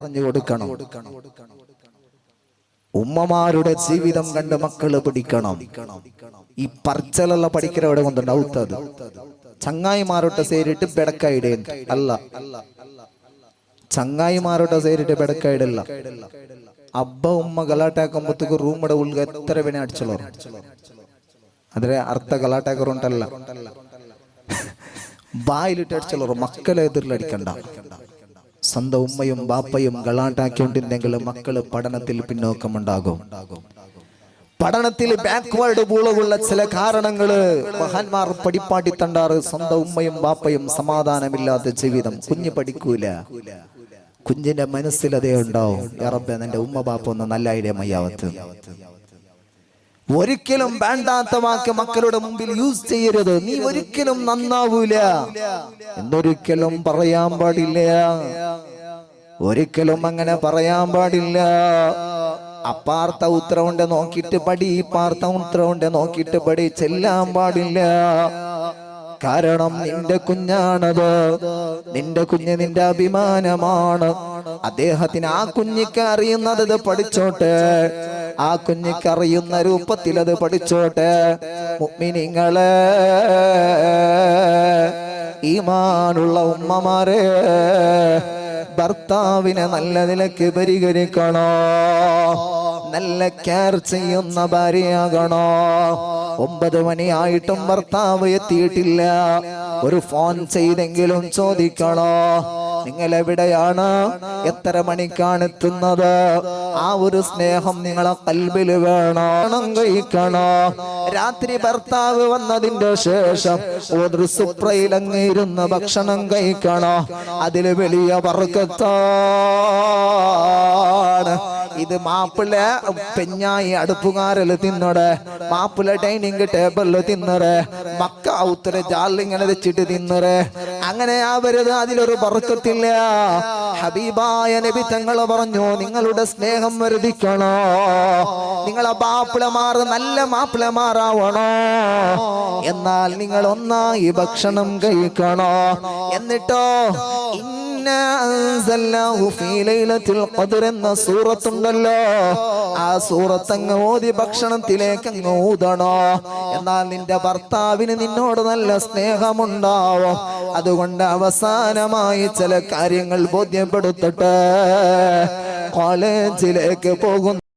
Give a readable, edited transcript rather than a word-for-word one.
പറഞ്ഞു കൊടുക്കണം. ഉമ്മമാരുടെ ജീവിതം കണ്ട് മക്കള് പിടിക്കണം. ഈ പറച്ചലുള്ള പഠിக்கிறവിടെ കൊണ്ടുണ്ട് ഔത്തത് ചങ്ങായിമാരോട്ട് സേരിട്ട് ബെടക്കായിടേ അല്ല, ചങ്ങായിമാരോട്ട് സേരിട്ട് ബെടക്കായിടല്ല. അബ്ബ ഉമ്മ ഗലാട്ടാക്കുമ്പത്തേക്ക് റൂമിടെ ഉള്ളിൽ എത്ര വേണേ അടിച്ചോളൂ. അതിലെ അർത്ഥ ഗലാട്ടാക്കറുണ്ടല്ല, ബായിലിട്ട് അടിച്ചോളൂ. മക്കളെ എതിരിലടിക്കണ്ട. സ്വന്തം ഉമ്മയും ബാപ്പയും ഗലാട്ടാക്കിക്കൊണ്ടിരുന്നെങ്കിൽ മക്കള് പഠനത്തിൽ പിന്നോക്കമുണ്ടാകും. പഠനത്തിൽ ബാക്ക്വേർഡ് പൂളുള്ള ചില കാരണങ്ങള് മഹാന്മാർ പഠിപ്പാട്ടി തണ്ടാറ്. സ്വന്തം ഉമ്മയും ബാപ്പയും സമാധാനമില്ലാത്ത ജീവിതം. കുഞ്ഞ് പഠിക്കൂല, കുഞ്ഞിന്റെ മനസ്സിൽ അതേ ഉണ്ടാവും. യാ റബ്ബേ, എന്റെ ഉമ്മ ബാപ്പ ഒന്ന് നല്ല ഐഡിയ മയ്യാവത്ത്. ഒരിക്കലും വേണ്ടാത്ത വാക്ക് മക്കളുടെ മുമ്പിൽ യൂസ് ചെയ്യരുത്. നീ ഒരിക്കലും നന്നാവൂല എന്നൊരിക്കലും പറയാൻ പാടില്ല. ഒരിക്കലും അങ്ങനെ പറയാൻ പാടില്ല. അപ്പാർത്ത ഉത്തരവുണ്ട് നോക്കിയിട്ട് പടി, ഇപ്പാർത്ത ഉത്തരവുണ്ട് നോക്കിയിട്ട് പടി ചെല്ലാൻ പാടില്ല. കാരണം നിന്റെ കുഞ്ഞാണത്, നിന്റെ കുഞ്ഞ് നിന്റെ അഭിമാനമാണ്. അദ്ദേഹത്തിന് ആ കുഞ്ഞിക്ക് അറിയുന്നത് പഠിച്ചോട്ടെ, ആ കുഞ്ഞിക്ക് അറിയുന്ന രൂപത്തിൽ അത് പഠിച്ചോട്ടെ. മുഅ്മിനീങ്ങളെ, ഈമാനുള്ള ഉമ്മമാരെ, ഭർത്താവിനെ നല്ല നിലയ്ക്ക് പരിഗണിക്കണോ, നല്ല കെയർ ചെയ്യുന്ന ഭാര്യയാകണോ. 9 മണിയായിട്ടും ഭർത്താവ് എത്തിയിട്ടില്ല, ഒരു ഫോൺ ചെയ്തെങ്കിലും ചോദിക്കണോ നിങ്ങൾ എവിടെയാണ്, എത്ര മണിക്കാണ് എത്തുന്നത്. ആ ഒരു സ്നേഹം നിങ്ങളെ കൽബിൽ വേണം. കഴിക്കണോ. രാത്രി ഭർത്താവ് വന്നതിന്റെ ശേഷം ഒരു സുപ്രയിലങ്ങ് ഇരുന്ന് ഭക്ഷണം കഴിക്കണോ. അതില് വലിയ ബർക്കത്താണ്. ഇത് മാപ്പിള പെഞ്ഞായി അടുപ്പുകാരല് തിന്നടെ, മാപ്പിള ഡൈനിങ് ടേബിളില് തിന്നറെ, മക്ക ഔത്തര ജാലിങ്ങനെ വെച്ചിട്ട് തിന്നറെ. അങ്ങനെ ആവരുത്, അതിലൊരു ബർക്കത്തില്ല. ഹബീബായ നബി തങ്ങൾ പറഞ്ഞു, നിങ്ങളുടെ സ്നേഹം വർദ്ധിക്കണോ, നിങ്ങളെ മാപ്പിളമാർ നല്ല മാപ്പിളമാരാവണോ. എന്നാൽ നിങ്ങൾ ഒന്നായി ഭക്ഷണം കഴിക്കണോ. എന്നിട്ടോ എന്ന സൂറത്തുണ്ടല്ലോ, ആ സൂറത്തങ്ങ് ഓതി ഭക്ഷണത്തിലേക്ക് അങ്ങ് ഊതണോ. എന്നാൽ നിന്റെ ഭർത്താവിന് നിന്നോട് നല്ല സ്നേഹമുണ്ടാവും. അതുകൊണ്ട് അവസാനമായി ചില കാര്യങ്ങൾ ബോധ്യപ്പെടുത്തട്ടെ. കോളേജിലേക്ക് പോകുന്നു.